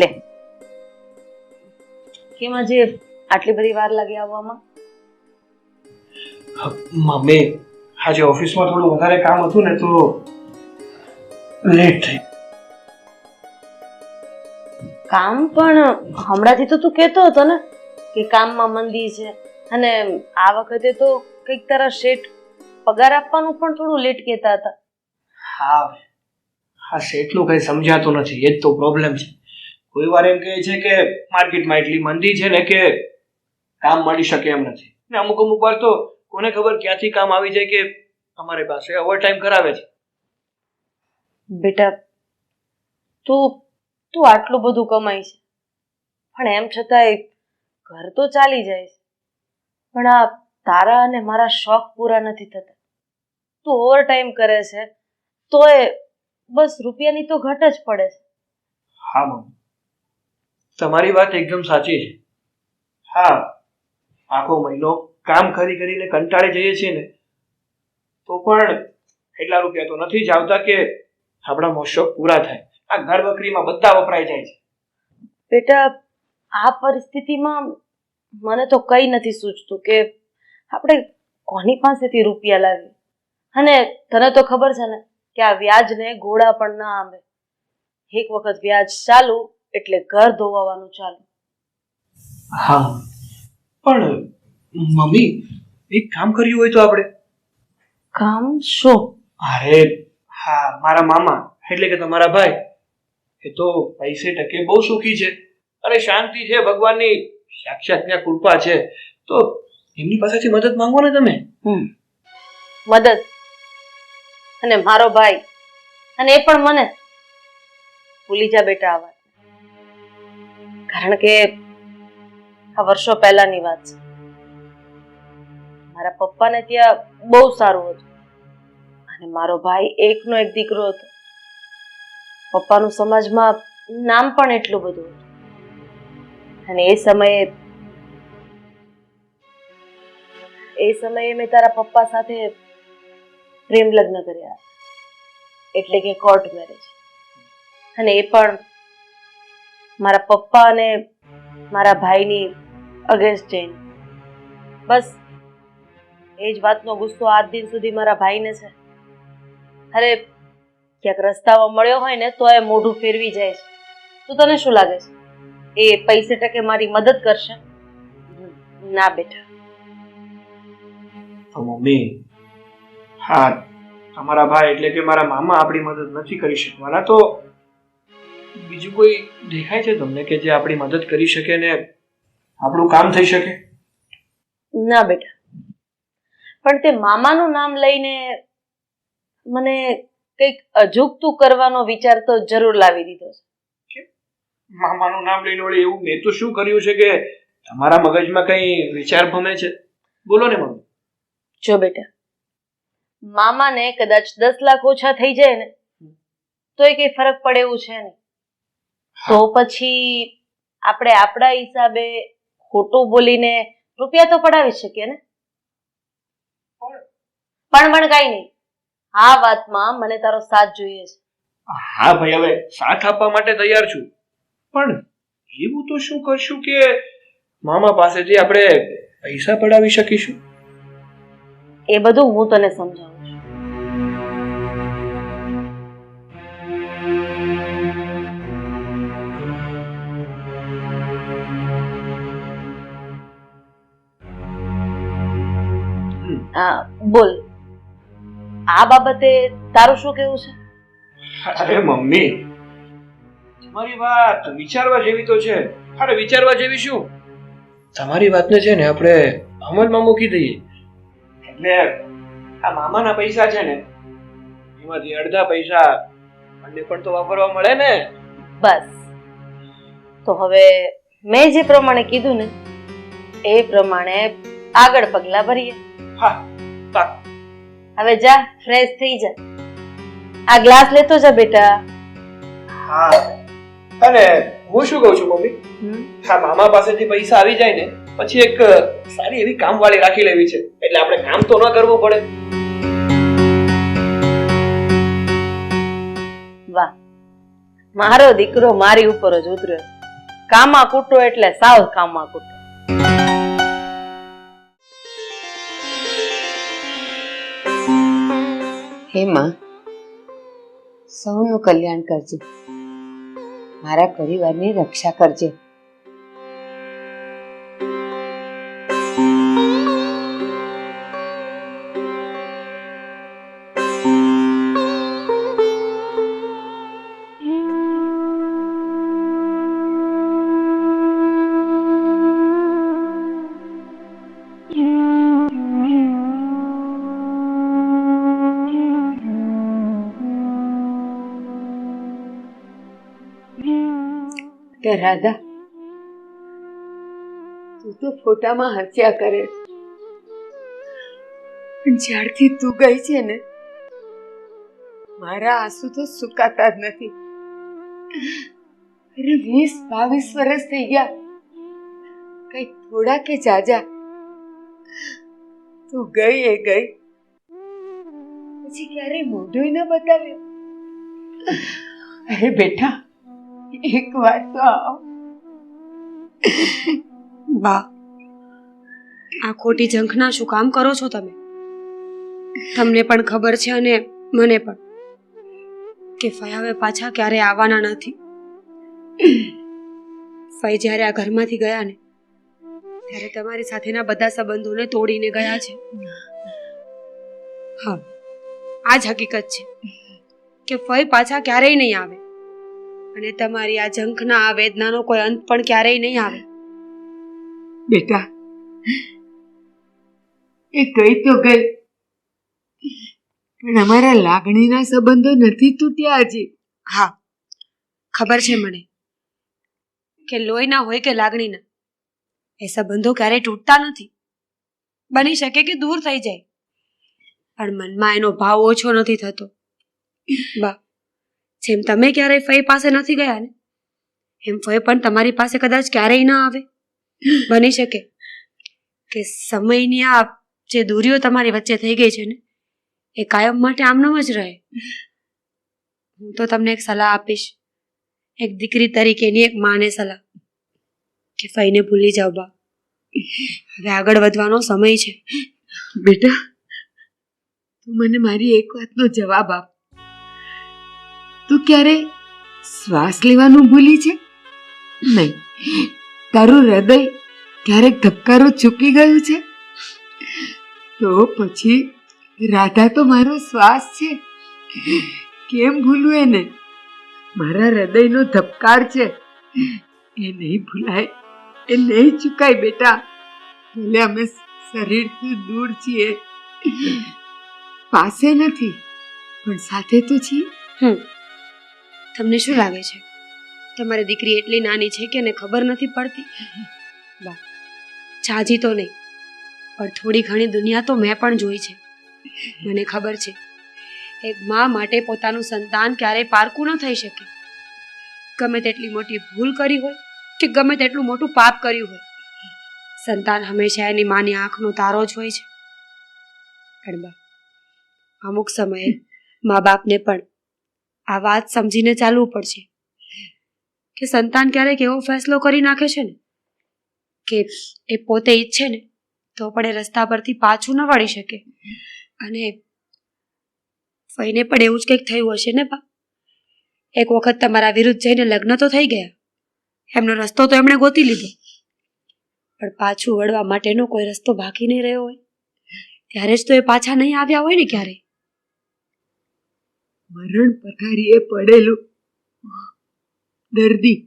લે કેમ આજે આટલી બધી વાર લાગી આવવામાં? મમ્મી આજે ઓફિસમાં થોડું વધારે કામ હતું ને તો લેટ થઈ. કામ પણ હમણાંથી તો તું કહેતો હતો ને કે કામમાં મંદી છે, અને આ વખતે તો કંઈક તારા શેઠ પગાર આપવાનું પણ થોડું લેટ કહેતા હતા. હા શેઠનું કઈ સમજાતું નથી, એ જ તો પ્રોબ્લેમ છે. કોઈ વાર એમ કહે છે કે માર્કેટમાં એટલી મંદી છે ને કે કામ મળી શકે એમ નથી, ને અમુક વાર તો કોને ખબર ક્યાંથી કામ આવી જાય કે અમારી પાસે ઓવરટાઈમ કરાવે છે. બેટા તું આટલું બધું કમાય છે, પણ એમ છતાંય ઘર તો ચાલી જાય છે, પણ આ તારા અને મારા શોખ પૂરા નથી થતા. તું ઓવરટાઈમ કરે છે તોય બસ રૂપિયાની તો ઘટ જ પડે છે. હા મમ્મી, તમારી વાત એકદમ સાચી છે. હા, આખો મહિનો કામ કરીને કંટાળી જઈએ છીએ ને તો પણ એટલા રૂપિયા તો નથી જ આવતા કે આપણા મોશોખ પૂરા થાય. આ ઘર બકરીમાં બધા વપરાઈ જાય છે. બેટા આ પરિસ્થિતિમાં મને તો કઈ નથી સૂચતું કે આપણે કોની પાસેથી રૂપિયા લાવીએ. અને તને તો ખબર છે ને કે આ વ્યાજને ઘોડા પણ ના આંબે. એક વખત વ્યાજ ચાલુ એટલે ઘર ધોવાનું ચાલુ. હા પણ મમ્મી એક કામ કર્યું હોય તો આપણે? કામ શું? અરે હા, મારા મામા એટલે કે તમારા ભાઈ એ તો પૈસે ટકે બહુ સુખી છે અને શાંતિ છે. ભગવાનની સાક્ષાત ત્યાં કૃપા છે, તો એમની પાસેથી મદદ માંગો ને તમે. મદદ? અને મારો ભાઈ, અને એ પણ મને? ભૂલી જા બેટા આ વાત, કારણ કે આ વર્ષો પહેલાની વાત છે. મારા પપ્પાને ત્યાં બહુ સારું હતું અને મારો ભાઈ એકનો એક દીકરો હતો. પપ્પાનું સમાજમાં નામ પણ એટલું બધું હતું, અને એ સમયે મેં તારા પપ્પા સાથે પ્રેમ લગ્ન કર્યા, એટલે કે કોર્ટ મેરેજ. અને એ પણ મારા પપ્પા અને મારા ભાઈની અગેન્સ્ટ જઈને. બસ એ જ વાતનો ગુસ્સો આજ દિન સુધી મારા ભાઈને છે. અરે ક્યાંક રસ્તામાં મળ્યો હોય ને તો એ મોઢું ફેરવી જાય છે. તો તને શું લાગે છે એ પૈસે ટકે મારી મદદ કરશે? ના બેટા. તો મમ્મી, હા તમારા ભાઈ એટલે કે મારા મામા આપણી મદદ નથી કરી શકવાના, તો બીજું કોઈ દેખાય છે તમને કે જે આપણી મદદ કરી શકે ને આપણું કામ થઈ શકે? ના બેટા, પણ તે મામાનું નામ લઈને મને કંઈક અજુગતું કરવાનો વિચાર તો જરૂર લાવી દીધો છે. મામાનું નામ લઈને વળી એવું મેં તો શું કર્યું છે કે તમારા મગજમાં કઈ વિચાર ભમે છે? બોલો ને મમ્મી. જો બેટા, મામાને કદાચ 10 લાખ ઓછા થઈ જાય ને તો એ કઈ ફરક પડે એવું છે નહીં. તો પછી આપણે આપણા હિસાબે ખોટું બોલીને રૂપિયા તો પડાવી શકીએ ને. પણ કઈ નહીં, આ વાતમાં મને તારો સાથ જોઈએ છે. હા ભાઈ, હવે સાથ આપવા માટે તૈયાર છું, પણ એવું તો શું કરશું કે મામા પાસેથી આપણે પૈસા પડાવી શકીશું? એ બધું હું તને સમજાવું છું. બોલ, આ બાબતે તારું શું કહેવું છે? અરે મમ્મી, તમારી વાત વિચારવા જેવી તો છે. અરે વિચારવા જેવી શું, તમારી વાતને છે ને આપણે અમલમાં મૂકી દઈએ એટલે આ મામાના પૈસા છે ને એમાંથી અડધા પૈસા મને પણ તો વાપરવા મળે ને. બસ, તો હવે મેં જે પ્રમાણે કીધું ને એ પ્રમાણે આગળ પગલા ભરીએ. હા પાક. હવે જા, ફ્રેશ થઈ જા. આ ગ્લાસ લેતો જા બેટા. હા, અને હું શું કહું છું મમ્મી, હા મામા પાસેથી પૈસા આવી જાય ને પછી એક સારી એવી કામવાળી રાખી લેવી છે, એટલે આપણે કામ તો ન કરવું પડે. વાહ, મારો દીકરો મારી ઉપર જ ઉતર્યો. કામા કૂટો એટલે સાવ કામા કૂટો. હે માં, સૌનું કલ્યાણ કરજે, મારા પરિવારની રક્ષા કરજે. કે રાધા, તું તો ફોટામાં હસ્યા કરે છે, પણ જ્યારથી તું ગઈ છે ને, મારા આંસુ તો સુકાતા જ નથી. અરે 20-22 વર્ષ થઈ ગયા, કઈ થોડા કે જાજા. તું ગઈ એ ગઈ, પછી ક્યારેય મોઢું ન બતાવ્યું. અરે બેટા, એક વાત તો આવ. બા, આ ખોટી ઝંખના શું કામ કરો છો તમે? તમને પણ ખબર છે અને મને પણ કે ફઈ હવે પાછા ક્યારે આવવાના નથી. ફઈ જ્યારે આ ઘરમાંથી ગયા ને, ત્યારે તમારી સાથેના બધા સંબંધોને તોડીને ગયા છે. હા, આ જ હકીકત છે કે ફઈ પાછા ક્યારેય નહીં આવે, અને તમારી આ ઝંખના, આ વેદનાનો કોઈ અંત પણ ક્યારેય નહીં આવે. બેટા, એ ગઈ તો ગઈ, પણ અમારા લાગણીના સંબંધો નથી તૂટ્યા હજી. હા, ખબર છે મને કે લોહીના હોય કે લાગણીના, એ સંબંધો ક્યારેય તૂટતા નથી. બની શકે કે દૂર થઈ જાય, પણ મનમાં એનો ભાવ ઓછો નથી થતો. બા, જેમ તમે ક્યારેય ફઈ પાસે નથી ગયા ને, એમ ફઈ પણ તમારી પાસે કદાચ ક્યારેય ના આવે. બની શકે કે સમયની આ જે દૂરીઓ તમારી વચ્ચે થઈ ગઈ છે ને, એ કાયમ માટે આમનામ જ રહે. હું તો તમને એક સલાહ આપીશ, એક દીકરી તરીકેની એક માને સલાહ, કે ફઈને ભૂલી જાઓ બા. હવે આગળ વધવાનો સમય છે. બેટા, તું મને મારી એક વાતનો જવાબ આપ. તું ક્યારે શ્વાસ લેવાનું ભૂલી છે? નહીં. તારું હૃદય ક્યારેક ધબકારો ચૂકી ગયું છે? તો પછી રાધા તો મારો શ્વાસ છે, કેમ ભૂલું એને? મારા હૃદયનો ધબકાર છે, એ નહીં ભૂલાય, એ નહીં ચૂકાય બેટા. ભલે અમે શરીરથી દૂર છીએ, પાસે નથી, પણ સાથે તો છીએ. તમને શું લાગે છે તમારી દીકરી એટલી નાની છે કે એને ખબર નથી પડતી? બા, જાજી તો નહીં, પણ થોડી ઘણી દુનિયા તો મેં પણ જોઈ છે. મને ખબર છે એક મા માટે પોતાનું સંતાન ક્યારેય પારકું ન થઈ શકે. ગમે તેટલી મોટી ભૂલ કરી હોય કે ગમે તેટલું મોટું પાપ કર્યું હોય, સંતાન હંમેશા એની માની આંખનો તારો જ હોય છે. પણ બા, અમુક સમયે મા બાપને પણ આ વાત સમજીને ચાલવું પડશે કે સંતાન ક્યારેક એવો ફેસલો કરી નાખે છે ને કે એ પોતે ઈચ્છે ને તો પણ એ રસ્તા પરથી પાછું ન વળી શકે. અને ફઈને પણ એવું જ કંઈક થયું હશે ને બા. એક વખત તમારા વિરુદ્ધ જઈને લગ્ન તો થઈ ગયા, એમનો રસ્તો તો એમણે ગોતી લીધો, પણ પાછું વળવા માટેનો કોઈ રસ્તો બાકી નહીં રહ્યો હોય, ત્યારે જ તો એ પાછા નહીં આવ્યા હોય ને ક્યારે. મરણ પથારીએ પડેલું દર્દી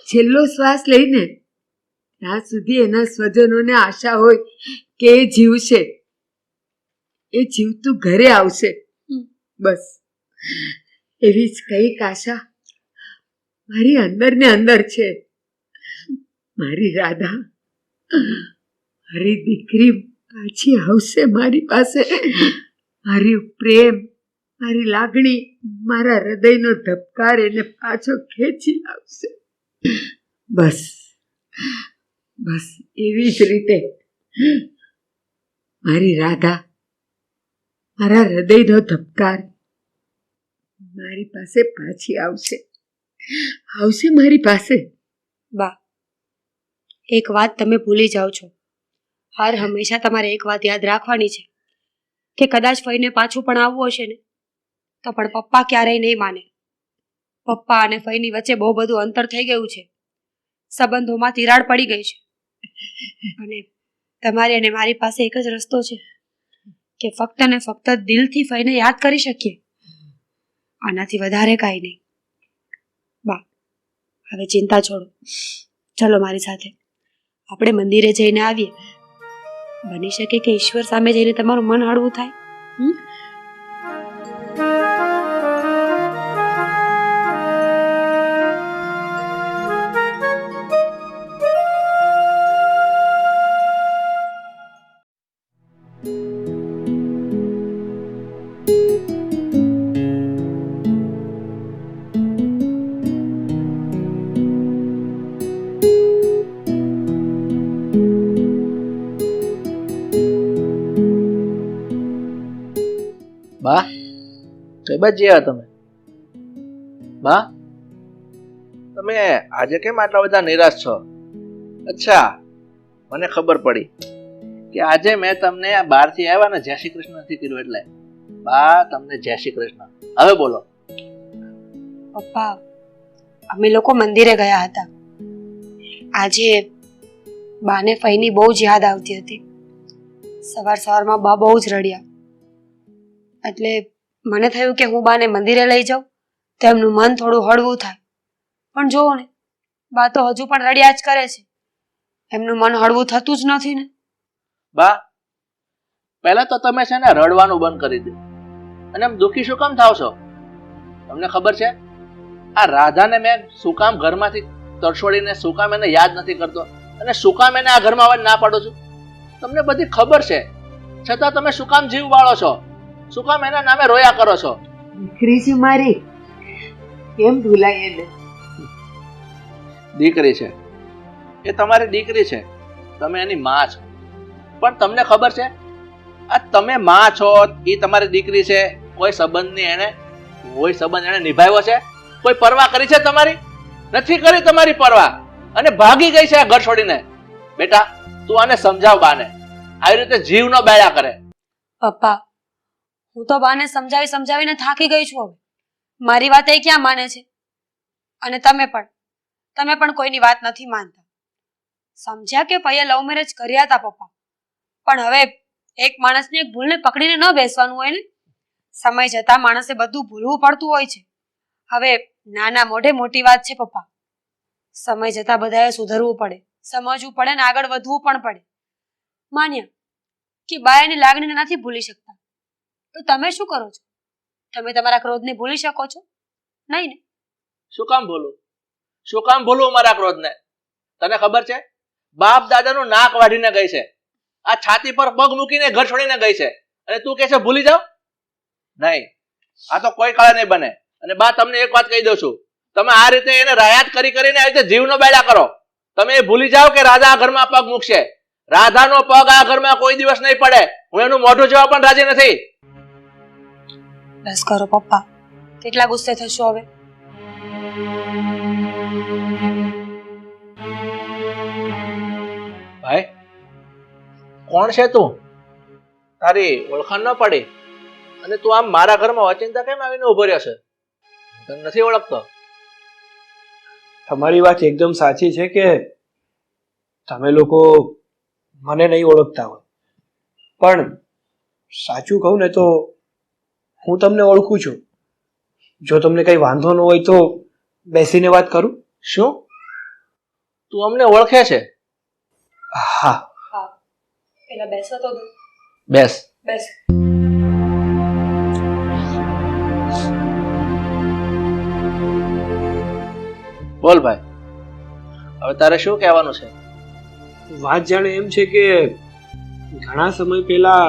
છેલ્લો શ્વાસ લઈને ત્યાં સુધી એના સ્વજનોને આશા હોય કે એ જીવશે, એ જીવતું ઘરે આવશે, બસ એવી જ કઈક આશા મારી અંદર ને અંદર છે. મારી રાધા, મારી દીકરી પાછી આવશે મારી પાસે. મારી પ્રેમ, મારી લાગણી, મારા હૃદયનો ધબકાર એને પાછો ખેંચી લાવશે. બસ બસ એવી જ રીતે મારી રાધા, મારા હૃદયનો ધબકાર મારી પાસે પાછી આવશે મારી પાસે. બા, એક વાત તમે ભૂલી જાઓ છો. હર હંમેશા તમારે એક વાત યાદ રાખવાની છે કે કદાચ ફઈને પાછું પણ આવવું હશે ને તો પણ પપ્પા ક્યારેય નહીં માને. પપ્પા અને ફઈની વચ્ચે બહુ બધું અંતર થઈ ગયું છે. સંબંધોમાં તિરાડ પડી ગઈ છે. અને તમારી અને મારી પાસે એક જ રસ્તો છે કે ફક્ત ને ફક્ત દિલથી ફઈને યાદ કરી શકીએ. આનાથી વધારે કાંઈ નહીં. બા, હવે ચિંતા છોડો. ચલો મારી સાથે આપણે મંદિરે જઈને આવીએ. બની શકે કે ઈશ્વર સામે જઈને તમારું મન હળવું થાય. બા, કઈ બાજુ ગયા તમે? બા, તમે આજે કેમ આટલા બધા નિરાશ છો? અચ્છા, મને ખબર પડી કે આજે મેં તમને આ બહારથી આવ્યા ને જય શ્રી કૃષ્ણ નથી કર્યું એટલે. બા, તમને જય શ્રી કૃષ્ણ. હવે બોલો. પપ્પા, અમે લોકો મંદિરે ગયા હતા. આજે બાને ફઈની બહુ જ યાદ આવતી હતી. સવારમાં બા બહુ જ રડ્યા. એટલે મને થયું કે હું બાને મંદિરે લઈ જાઉં તો એમનું મન થોડું હળવું થાય. પણ જોવો ને, બા તો હજુ પણ રડ્યા જ કરે છે. એમનું મન હળવું થતું જ નથી ને. બા, પહેલા તો તમે છે ને રડવાનું બંધ કરી દો. અને એમ દુઃખી શું કામ થાવ છો? તમને ખબર છે આ રાધાને મેં શું કામ ઘરમાંથી તરછોડીને શું કામ એને યાદ નથી કરતો અને શું કામ એને આ ઘરમાં આવવા ના પાડું છું? તમને બધી ખબર છે, છતાં તમે શું કામ જીવ બાળો છો? શું કામ એના નામે રોયા કરો છો? દીકરી છે મારી, કેમ ભૂલાય એને? દીકરી છે, એ તમારી દીકરી છે, તમે એની માં છો. પણ તમને ખબર છે આ તમે માં છો, એ તમારી દીકરી છે, કોઈ સંબંધ એને નિભાવ્યો છે? કોઈ પરવા કરી છે તમારી? નથી કરી તમારી પરવા, અને ભાગી ગઈ છે આ ઘર છોડીને. બેટા, તું આને સમજાવ બાને, આવી રીતે જીવ ન બેડા કરે. પપ્પા, હું તો બાને સમજાવીને થાકી ગઈ છું. હવે મારી વાત એ ક્યાં માને છે? અને તમે પણ કોઈની વાત નથી માનતા. સમજ્યા કે પૈયે લવ મેરેજ કર્યા હતા પપ્પા, પણ હવે એક માણસની એક ભૂલને પકડીને ન બેસવાનું હોય ને. સમય જતા માણસે બધું ભૂલવું પડતું હોય છે. હવે નાના મોઢે મોટી વાત છે પપ્પા. સમય જતા બધાએ સુધરવું પડે, સમજવું પડે ને આગળ વધવું પણ પડે. માન્યા કે બા એની લાગણીને નથી ભૂલી શકતા, તો તમે શું કરો છો? તમે તમારા ક્રોધને ભૂલી શકો છો? નહીં ને? શું કામ ભૂલું મારા ક્રોધને? તને ખબર છે બાપ દાદાનું નાક વાઢીને ગઈ છે, આ છાતી પર પગ મૂકીને ઘર છોડીને ગઈ છે, અને તું કહે છે ભૂલી જાવ? નહીં, આ તો કોઈ કાળે નહીં બને. અને બા, તમને એક વાત કહી દઉં છું, તમે આ રીતે એને રાયાત કરીને આ રીતે જીવનો બેડા કરો. તમે એ ભૂલી જાઓ કે રાધા આ ઘરમાં પગ મૂકશે. રાધાનો પગ આ ઘરમાં કોઈ દિવસ નહીં પડે. હું એનું મોઢું જોવા પણ રાજી નથી. બસ કરો પપ્પા, કેટલા ગુસ્સે થશો હવે? ભાઈ, કોણ છે તું? તારી ઓળખાણ ન પડી અને તું આમ મારા ઘરમાં અચિંતા કેમ આવીને ઉભો રહ્યો છે? તને નથી ઓળખતો. તમારી વાત એકદમ સાચી છે કે તમે લોકો મને નહીં ઓળખતા હોય, પણ સાચું કહું ને તો હું તમને ઓળખું છું. જો તમને કઈ વાંધો ન હોય તો બેસીને વાત કરું. શું તું અમને ઓળખે છે? હા. હા, પેલા બેસો તો દો. બેસ. બેસ. બોલ ભાઈ, હવે તારે શું કહેવાનું છે? વાત જાણે એમ છે કે ઘણા સમય પહેલા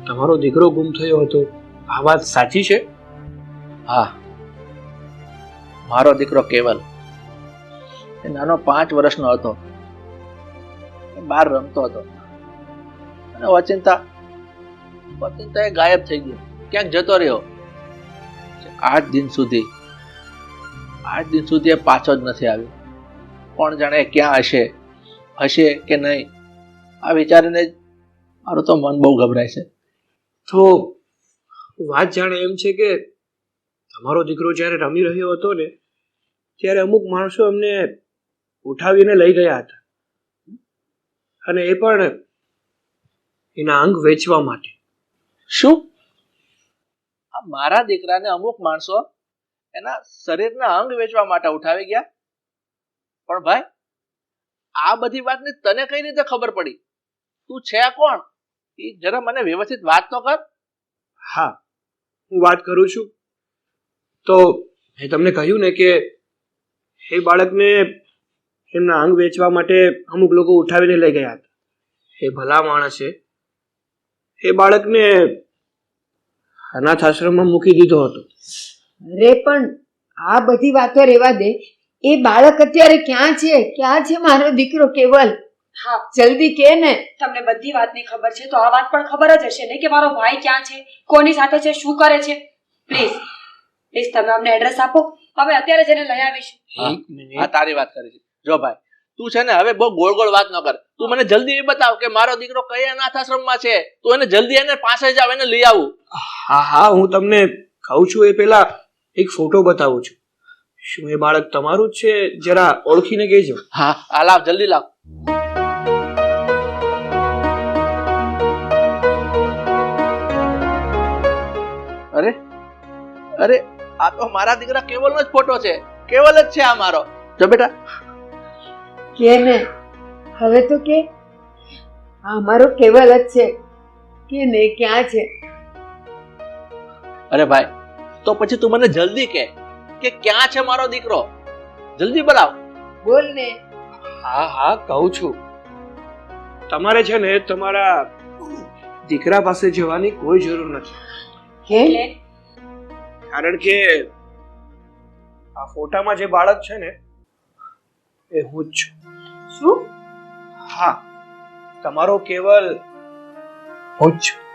તમારો દીકરો ગુમ થયો હતો. આ વાત સાચી છે? હા, મારો દીકરો કેવલ, એ નાનો 5 વર્ષનો હતો. બહાર રમતો હતો અને ઓચિંતા એ ગાયબ થઈ ગયો, ક્યાંક જતો રહ્યો. આજ દિન સુધી એ પાછો જ નથી આવ્યો. કોણ જાણે ક્યાં હશે કે નહીં. આ વિચારીને જ મારું તો મન બહુ ગભરાય છે. તો વાત જાણે એમ છે કે તમારો દીકરો જ્યારે રમી રહ્યો હતો ને ત્યારે અમુક માણસો એમને ઉઠાવીને લઈ ગયા હતા, અને એ પણ એના અંગ વેચવા માટે. શું? આ મારા દીકરાને અમુક માણસો એના શરીરના અંગ વેચવા માટે ઉઠાવી ગયા? પણ ભાઈ, આ બધી વાતની તને કઈ રીતે ખબર પડી? તું છે કોણ? એ જરા મને વ્યવસ્થિત વાત તો કર. હા, હું વાત કરું છું. તો મેં તમને કહ્યું ને કે એ બાળકને એમના અંગ વેચવા માટે અમુક લોકો ઉઠાવીને લઈ ગયા હતા. એ ભલા માણસે એ બાળકને અનાથ આશ્રમમાં મૂકી દીધો હતો. અરે પણ આ બધી વાતો રહેવા દે. એ બાળક અત્યારે ક્યાં છે મારો દીકરો કેવલ? હા, જલ્દી કે ને. તમને બધી વાતની ખબર છે તો આ વાત પણ ખબર જ હશે ને કે મારો ભાઈ ક્યાં છે, કોની સાથે છે, શું કરે છે. પ્લીઝ તમે અમને એડ્રેસ આપો, અમે અત્યારે જ એને લઈ આવીશું. એક મિનિટ. આ તારી વાત કરી છે. જો ભાઈ, તું છે ને હવે બહુ ગોળ ગોળ વાત ન કર. તું મને જલ્દી એ બતાવ કે મારો દીકરો કયા અનાથ આશ્રમમાં છે. તું એને જલ્દી એને પાસે જાવ, એને લઈ આવું. હા, હું તમને કહું છું એ પહેલા એક ફોટો બતાવું છું. શું એ બાળક તમારું જ છે? જરા ઓળખીને કહેજો. હા, આ લાવ, જલ્દી લાવ. અરે આ તો મારા દીકરા કેવલનો જ ફોટો છે. કેવલ જ છે આ મારો. જો બેટા. કે ને હવે તો કે આ મારો કેવલ જ છે. કે ને ક્યાં છે? અરે ભાઈ, તો પછી તું મને જલ્દી કે ક્યાં છે મારો દીકરો. જલ્દી બોલાવ. બોલ ને. હા, કહું છું. તમારે છે ને તમારા દીકરા પાસે જવાની કોઈ જરૂર નથી. કેમ? કારણ કે આ ફોટામાં જે બાળક છે ને એ હું જ છું. શું? હા, તમારો કેવલ હું જ છું.